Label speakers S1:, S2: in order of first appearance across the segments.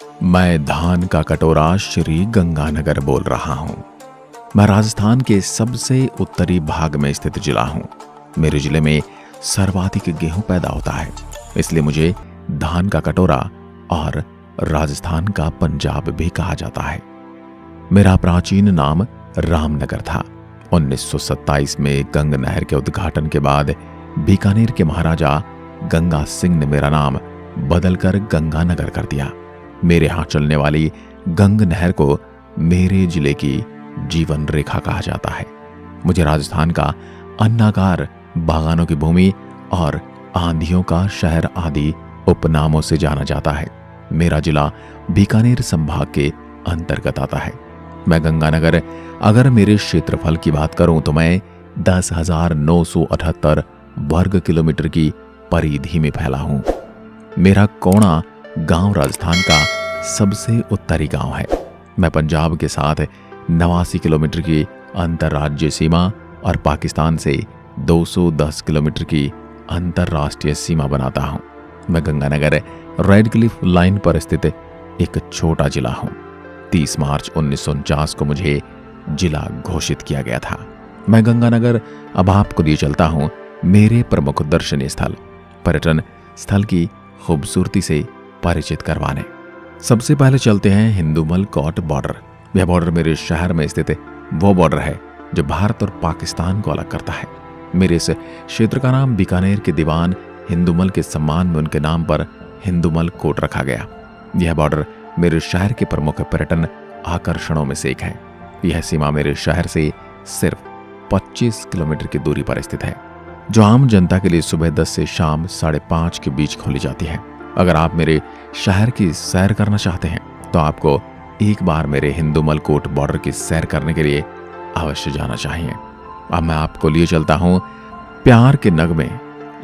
S1: मैं धान का कटोरा श्री गंगानगर बोल रहा हूं। मैं राजस्थान के सबसे उत्तरी भाग में स्थित जिला हूं। मेरे जिले में सर्वाधिक गेहूं पैदा होता है, इसलिए मुझे धान का कटोरा और राजस्थान का पंजाब भी कहा जाता है। मेरा प्राचीन नाम रामनगर था। 1927 में गंग नहर के उद्घाटन के बाद बीकानेर के महाराजा गंगा सिंह ने मेरा नाम बदलकर गंगानगर कर दिया। मेरे यहां चलने वाली गंग नहर को मेरे जिले की जीवन रेखा कहा जाता है। मुझे राजस्थान का अन्नागार, बागानों की भूमि और आंधियों का शहर आदि उपनामों से जाना जाता है। मेरा जिला बीकानेर संभाग के अंतर्गत आता है। मैं गंगानगर, अगर मेरे क्षेत्रफल की बात करूं तो मैं 10,978 वर्ग किलोमीटर की परिधि में फैला हूं। मेरा कोणा गांव राजस्थान का सबसे उत्तरी गांव है। मैं पंजाब के साथ 89 किलोमीटर की अंतर्राज्यीय सीमा और पाकिस्तान से 210 किलोमीटर की अंतर्राष्ट्रीय सीमा बनाता हूं। मैं गंगानगर रेड क्लिफ लाइन पर स्थित एक छोटा जिला हूं। 30 मार्च 1949 को मुझे जिला घोषित किया गया था। मैं गंगानगर अब आपको लिए चलता हूं मेरे प्रमुख दर्शनीय स्थल, पर्यटन स्थल की खूबसूरती से परिचित करवाने। सबसे पहले चलते हैं हिंदूमल कोट बॉर्डर। यह बॉर्डर मेरे शहर में स्थित वो बॉर्डर है जो भारत और पाकिस्तान को अलग करता है। मेरे इस क्षेत्र का नाम बीकानेर के दीवान हिंदूमल के सम्मान में उनके नाम पर हिंदूमल कोट रखा गया। यह बॉर्डर मेरे शहर के प्रमुख पर्यटन आकर्षणों में से एक है। यह सीमा मेरे शहर से सिर्फ 25 किलोमीटर की दूरी पर स्थित है, जो आम जनता के लिए सुबह 10 से शाम 5:30 के बीच खोली जाती है। अगर आप मेरे शहर की सैर करना चाहते हैं तो आपको एक बार मेरे हिंदूमल कोट बॉर्डर की सैर करने के लिए अवश्य जाना चाहिए। अब मैं आपको लिए चलता हूं प्यार के नगमे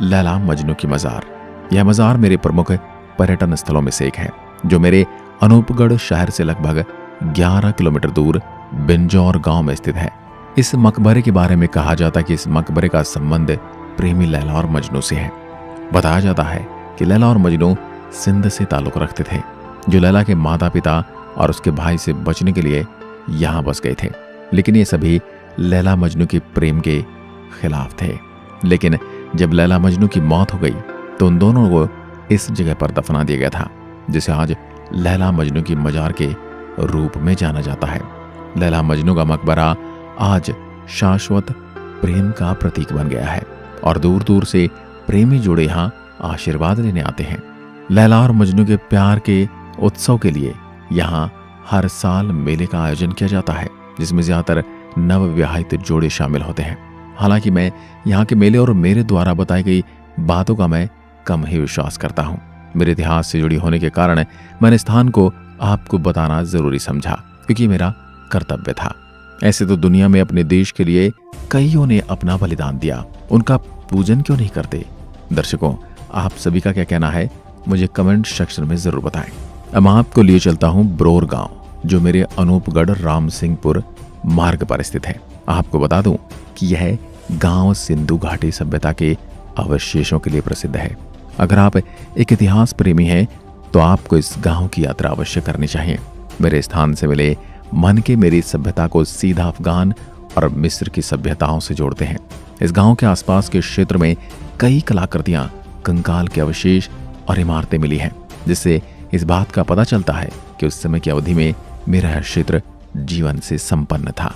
S1: लैला मजनू की मजार। यह मजार मेरे प्रमुख पर्यटन स्थलों में से एक है, जो मेरे अनूपगढ़ शहर से लगभग 11 किलोमीटर दूर बिंजौर गांव में स्थित है। इस मकबरे के बारे में कहा जाता है कि इस मकबरे का संबंध प्रेमी लैला और मजनू से है। बताया जाता है कि लैला और मजनू सिंध से ताल्लुक रखते थे, जो लैला के माता पिता और उसके भाई से बचने के लिए यहाँ बस गए थे। लेकिन ये सभी लैला मजनू के प्रेम के खिलाफ थे। लेकिन जब लैला मजनू की मौत हो गई तो उन दोनों को इस जगह पर दफना दिया गया था, जिसे आज लैला मजनू की मजार के रूप में जाना जाता है। लैला मजनू का मकबरा आज शाश्वत प्रेम का प्रतीक बन गया है और दूर दूर से प्रेमी जोड़े यहाँ आशीर्वाद लेने आते हैं। लैला और मजनू के प्यार के उत्सव के लिए यहाँ हर साल मेले का आयोजन किया जाता है, जिसमें ज्यादातर नवविवाहित जोड़े शामिल होते हैं। हालांकि मैं यहाँ के मेले और मेरे द्वारा बताई गई बातों का मैं कम ही विश्वास करता हूँ। मेरे इतिहास से जुड़ी होने के कारण मैंने स्थान को आपको बताना जरूरी समझा, क्योंकि मेरा कर्तव्य था। ऐसे तो दुनिया में अपने देश के लिए कईयों ने अपना बलिदान दिया, उनका पूजन क्यों नहीं करते? दर्शकों, आप सभी का क्या कहना है मुझे कमेंट सेक्शन में जरूर बताएं। अब आपको लिए चलता हूं ब्रोर गांव, जो मेरे अनूपगढ़ राम सिंहपुर मार्ग पर स्थित है। आपको बता दूं कि यह गांव सिंधु घाटी सभ्यता के अवशेषों के लिए प्रसिद्ध है। अगर आप एक इतिहास प्रेमी हैं तो आपको इस गांव की यात्रा अवश्य करनी चाहिए। मेरे स्थान से मिले मन के मेरी सभ्यता को सीधा अफगान और मिस्र की सभ्यताओं से जोड़ते हैं। इस गांव के आसपास के क्षेत्र में कई कलाकृतियां, कंकाल के अवशेष और इमारतें मिली हैं, जिससे इस बात का पता चलता है कि उस समय की अवधि में मेरा यह क्षेत्र जीवन से संपन्न था।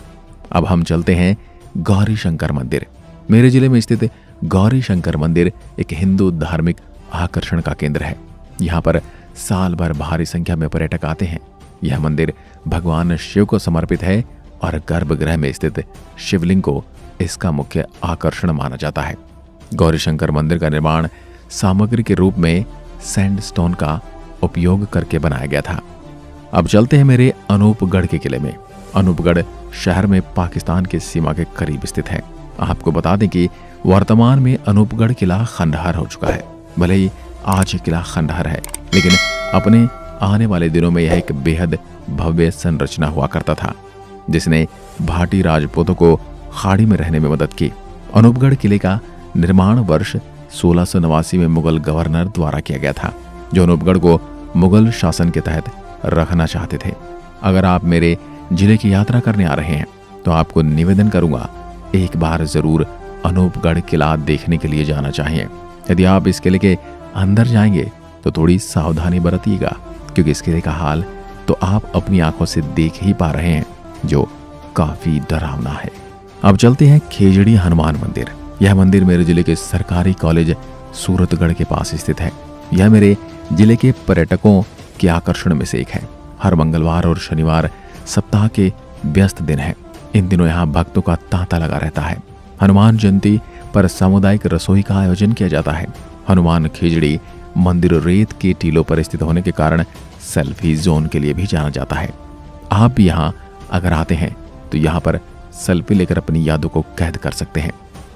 S1: अब हम चलते हैं गौरी शंकर मंदिर। मेरे जिले में स्थित गौरी शंकर मंदिर एक हिंदू धार्मिक आकर्षण का केंद्र है। यहाँ पर साल भर भारी संख्या में पर्यटक आते हैं। यह मंदिर भगवान शिव को समर्पित है और गर्भगृह में स्थित शिवलिंग को इसका मुख्य आकर्षण माना जाता है। गौरी शंकर मंदिर का निर्माण सामग्री के रूप में सैंडस्टोन का उपयोग करके बनाया गया था। अब चलते हैं मेरे अनूपगढ़ के किले में। अनूपगढ़ शहर में पाकिस्तान की सीमा के करीब स्थित है। आपको बता दें कि वर्तमान में अनूपगढ़ किला खंडहर हो चुका है। भले ही आज किला खंडहर है, लेकिन अपने आने वाले दिनों में यह एक बेहद भव्य संरचना हुआ करता था, जिसने भाटी राजपूतों को खाड़ी में रहने में मदद की। अनूपगढ़ किले का निर्माण वर्ष 1689 में मुगल गवर्नर द्वारा किया गया था, जो अनूपगढ़ को मुगल शासन के तहत रखना चाहते थे। अगर आप मेरे जिले की यात्रा करने आ रहे हैं तो आपको निवेदन करूंगा, एक बार जरूर अनूपगढ़ किला देखने के लिए जाना चाहिए। यदि आप इस किले के अंदर जाएंगे तो थोड़ी सावधानी बरतिएगा, क्योंकि इस किले का हाल तो आप अपनी आंखों से देख ही पा रहे हैं, जो काफी डरावना है। अब चलते हैं खेजड़ी हनुमान मंदिर। यह मंदिर मेरे जिले के सरकारी कॉलेज सूरतगढ़ के पास स्थित है। यह मेरे जिले के पर्यटकों के आकर्षण में से एक है। हर मंगलवार और शनिवार सप्ताह के व्यस्त दिन है। इन दिनों यहाँ भक्तों का तांता लगा रहता है। हनुमान जयंती पर सामुदायिक रसोई का आयोजन किया जाता है। हनुमान खेजड़ी मंदिर रेत के टीलों पर स्थित होने के कारण सेल्फी जोन के लिए भी जाना जाता है। आप भी यहाँ अगर आते हैं तो यहाँ पर सेल्फी लेकर अपनी यादों को कैद कर सकते हैं।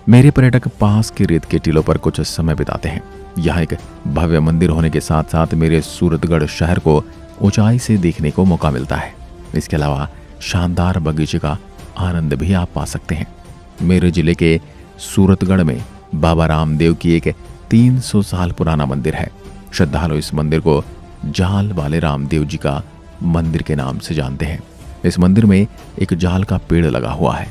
S1: मेरे पर्यटक पास के रेत के टीलों पर कुछ समय बिताते हैं। यहाँ एक भव्य मंदिर होने के साथ साथ मेरे सूरतगढ़ शहर को ऊंचाई से देखने को मौका मिलता है। इसके अलावा शानदार बगीचे का आनंद भी आप पा सकते हैं। मेरे जिले के सूरतगढ़ में बाबा रामदेव की एक 300 साल पुराना मंदिर है। श्रद्धालु इस मंदिर को जाल वाले रामदेव जी का मंदिर के नाम से जानते हैं। इस मंदिर में एक जाल का पेड़ लगा हुआ है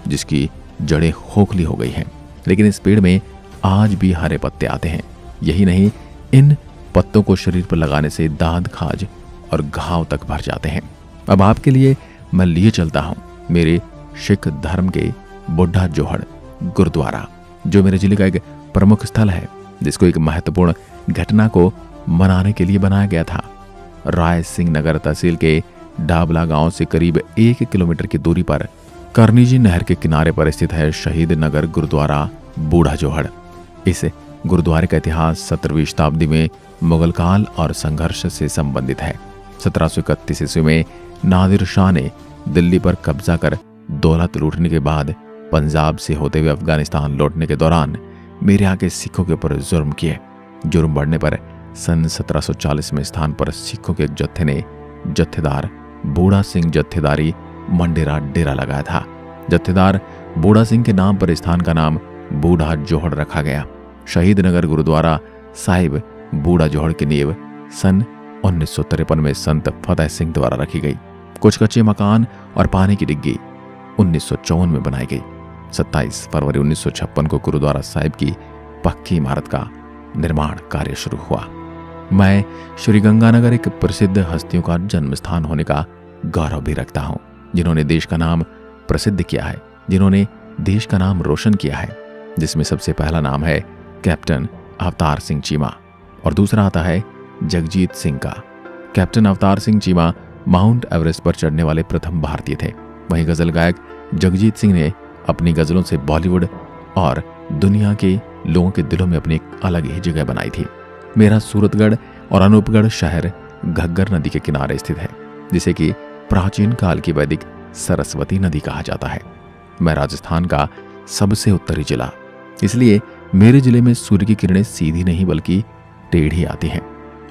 S1: जिसकी जड़ें खोखली हो गई हैं, लेकिन इस पेड़ में आज भी हरे पत्ते आते हैं। यही नहीं, इन पत्तों को शरीर पर लगाने से दाद खाज और घाव तक भर जाते हैं। अब आपके लिए मैं लिए चलता हूँ मेरे सिख धर्म के बुढ़ा जोहड़ गुरुद्वारा, जो मेरे जिले का एक प्रमुख स्थल है, जिसको एक महत्वपूर्ण घटना को मनाने के लिए बनाया गया था। राय सिंह नगर तहसील के डाबला गांव से करीब 1 किलोमीटर की दूरी पर करनीजी नहर के किनारे पर स्थित है शहीद नगर गुरुद्वारा बूढ़ा जोहड़। इस गुरुद्वारे का इतिहास 17वीं शताब्दी में मुगल काल और संघर्ष से संबंधित है। 1731 ईस्वी में नादिर शाह ने दिल्ली पर कब्जा कर दौलत लूटने के बाद पंजाब से होते हुए अफगानिस्तान लौटने के दौरान मेरे यहाँ के सिखों के ऊपर जुर्म किए। जुर्म बढ़ने पर सन 1740 में स्थान पर सिखों के एक जत्थे ने जत्थेदार बूढ़ा सिंह जत्थेदारी मंडेरा डेरा लगाया था। जत्थेदार बूढ़ा सिंह के नाम पर स्थान का नाम बूढ़ा जोहड़ रखा गया। शहीद नगर गुरुद्वारा साहिब बूढ़ा जोहड़ की नींव सन 1953 में संत फतेह सिंह द्वारा रखी गई। कुछ कच्चे मकान और पानी की डिग्गी 1954 में बनाई गई। 27 फरवरी 1956 को गुरुद्वारा साहिब की पक्की इमारत का निर्माण कार्य शुरू हुआ। मैं श्री गंगानगर एक प्रसिद्ध हस्तियों का जन्म स्थान होने का गौरव भी रखता हूँ, जिन्होंने देश का नाम प्रसिद्ध किया है, जिन्होंने देश का नाम रोशन किया है, जिसमें सबसे पहला नाम है कैप्टन अवतार सिंह चीमा और दूसरा आता है जगजीत सिंह का। Captain Avtar Singh Cheema mount Everest पर चढ़ने वाले प्रथम भारतीय थे। वहीं गजल गायक जगजीत सिंह ने अपनी गजलों से बॉलीवुड और दुनिया के लोगों के दिलों में अपनी एक अलग ही जगह बनाई थी। मेरा सूरतगढ़ और अनूपगढ़ शहर घग्गर नदी के किनारे स्थित है, जिसे कि प्राचीन काल की वैदिक सरस्वती नदी कहा जाता है। मैं राजस्थान का सबसे उत्तरी जिला, इसलिए मेरे जिले में सूर्य की किरणें सीधी नहीं बल्कि टेढ़ी आती हैं।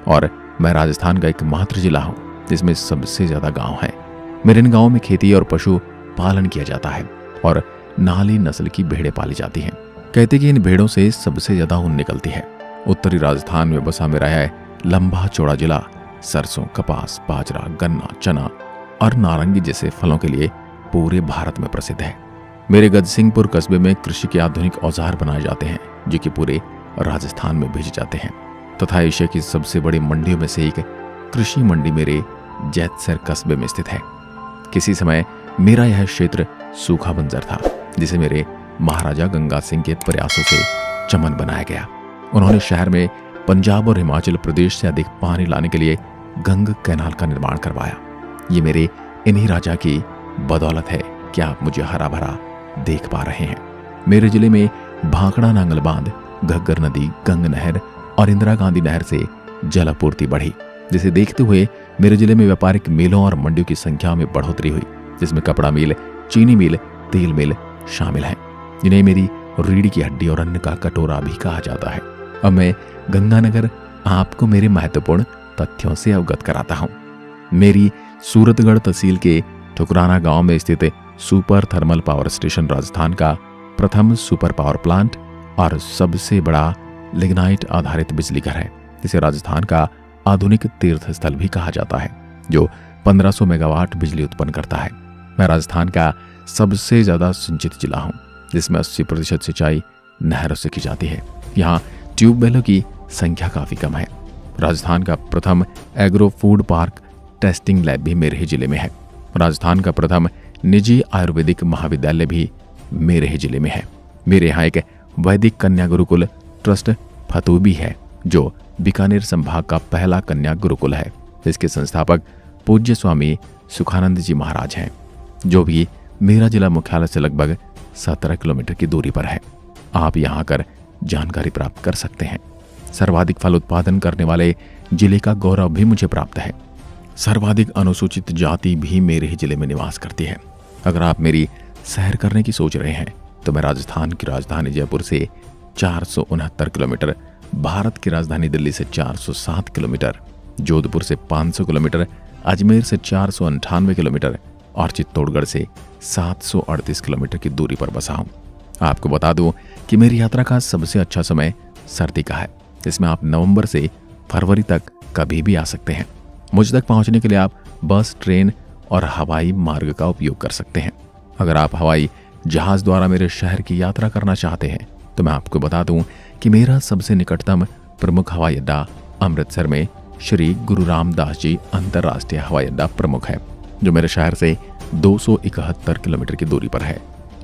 S1: और मैं राजस्थान का एकमात्र जिला हूँ जिसमें सबसे ज्यादा गांव है। मेरे इन गांवों में खेती और पशु पालन किया जाता है और नाली नस्ल की भेड़ें पाली जाती हैं। कहते कि इन भेड़ों से सबसे ज्यादा ऊन निकलती है। उत्तरी राजस्थान में बसा मेरा है लंबा चौड़ा जिला सरसों, कपास, बाजरा, गन्ना, चना और नारंगी जैसे फलों के लिए पूरे भारत में प्रसिद्ध है। मेरे गजसिंहपुर कस्बे में कृषि के आधुनिक औजार बनाए जाते हैं, जो कि पूरे राजस्थान में भेजे जाते हैं तथा एशिया की सबसे बड़ी मंडियों में से एक कृषि मंडी मेरे जैतसर कस्बे में स्थित है। किसी समय मेरा यह क्षेत्र सूखा बंजर था, जिसे मेरे महाराजा गंगा सिंह के प्रयासों से चमन बनाया गया। उन्होंने शहर में पंजाब और हिमाचल प्रदेश से अधिक पानी लाने के लिए गंग कैनाल का निर्माण करवाया। ये मेरे इन्हीं राजा की बदौलत है कि आप मुझे हरा भरा देख पा रहे हैं। मेरे जिले में भाखड़ा नांगल बांध, घग्गर नदी, गंग नहर और इंदिरा गांधी नहर से जल आपूर्ति बढ़ी, जिसे देखते हुए मेरे जिले में व्यापारिक मिलों और मंडियों की संख्या में बढ़ोतरी हुई, जिसमें कपड़ा मिल, चीनी मिल, तेल मिल शामिल हैं, जिन्हें मेरी रीढ़ की हड्डी और अन्न का कटोरा भी कहा जाता है। अब मैं गंगानगर आपको मेरे महत्वपूर्ण तथ्यों से अवगत कराता हूँ। मेरी सूरतगढ़ तहसील के ठुकराना गांव में स्थित super thermal power station Rajasthan का प्रथम सुपर पावर प्लांट और सबसे बड़ा लिग्नाइट आधारित बिजली घर है, जिसे राजस्थान का आधुनिक तीर्थ स्थल भी कहा जाता है। जो 1500 मेगावाट बिजली उत्पन्न करता है। मैं राजस्थान का सबसे ज्यादा सिंचित जिला हूँ, जिसमें 80% सिंचाई नहरों से की जाती है। यहाँ ट्यूबवेलों की संख्या काफी कम है। राजस्थान का प्रथम agro food park testing lab भी मेरे ही जिले में है। राजस्थान का प्रथम निजी आयुर्वेदिक महाविद्यालय भी मेरे ही जिले में है। मेरे यहाँ एक वैदिक कन्या गुरुकुल ट्रस्ट फतूबी है, जो बीकानेर संभाग का पहला कन्या गुरुकुल है। इसके संस्थापक पूज्य स्वामी सुखानंद जी महाराज हैं, जो भी मेरा जिला मुख्यालय से लगभग 17 किलोमीटर की दूरी पर है। आप यहाँ आकर जानकारी प्राप्त कर सकते हैं। सर्वाधिक फल उत्पादन करने वाले जिले का गौरव भी मुझे प्राप्त है। सर्वाधिक अनुसूचित जाति भी मेरे ही जिले में निवास करती है। अगर आप मेरी सैर करने की सोच रहे हैं तो मैं राजस्थान की राजधानी जयपुर से 469 किलोमीटर, भारत की राजधानी दिल्ली से 407 किलोमीटर, जोधपुर से 500 किलोमीटर, अजमेर से 498 किलोमीटर और चित्तौड़गढ़ से 738 किलोमीटर की दूरी पर बसा हूँ। आपको बता दूं कि मेरी यात्रा का सबसे अच्छा समय सर्दी का है। इसमें आप नवंबर से फरवरी तक कभी भी आ सकते हैं। मुझ तक पहुंचने के लिए आप बस, ट्रेन और हवाई मार्ग का उपयोग कर सकते हैं। अगर आप हवाई जहाज द्वारा मेरे शहर की यात्रा करना चाहते हैं तो मैं आपको बता दूं कि मेरा सबसे निकटतम प्रमुख हवाई अड्डा अमृतसर में श्री गुरु रामदास जी अंतर्राष्ट्रीय हवाई अड्डा प्रमुख है, जो मेरे शहर से 271 किलोमीटर की दूरी पर है।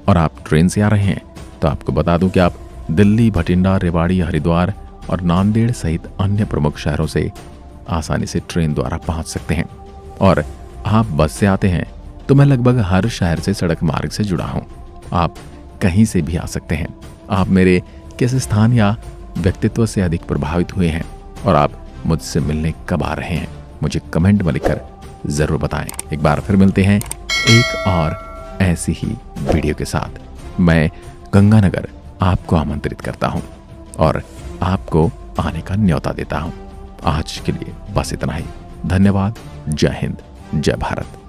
S1: और आप ट्रेन से आ रहे हैं तो आपको बता दूं कि आप दिल्ली, भटिंडा, रेवाड़ी, हरिद्वार और नांदेड़ सहित अन्य प्रमुख शहरों से आसानी से ट्रेन द्वारा पहुंच सकते हैं। और आप बस से आते हैं तो मैं लगभग हर शहर से सड़क मार्ग से जुड़ा हूं। आप कहीं से भी आ सकते हैं। आप मेरे किस स्थान या व्यक्तित्व से अधिक प्रभावित हुए हैं और आप मुझसे मिलने कब आ रहे हैं, मुझे कमेंट में लिखकर जरूर बताएं। एक बार फिर मिलते हैं एक और ऐसी ही वीडियो के साथ। मैं गंगानगर आपको आमंत्रित करता हूं और आपको आने का न्योता देता हूं। आज के लिए बस इतना ही। धन्यवाद। जय हिंद, जय भारत।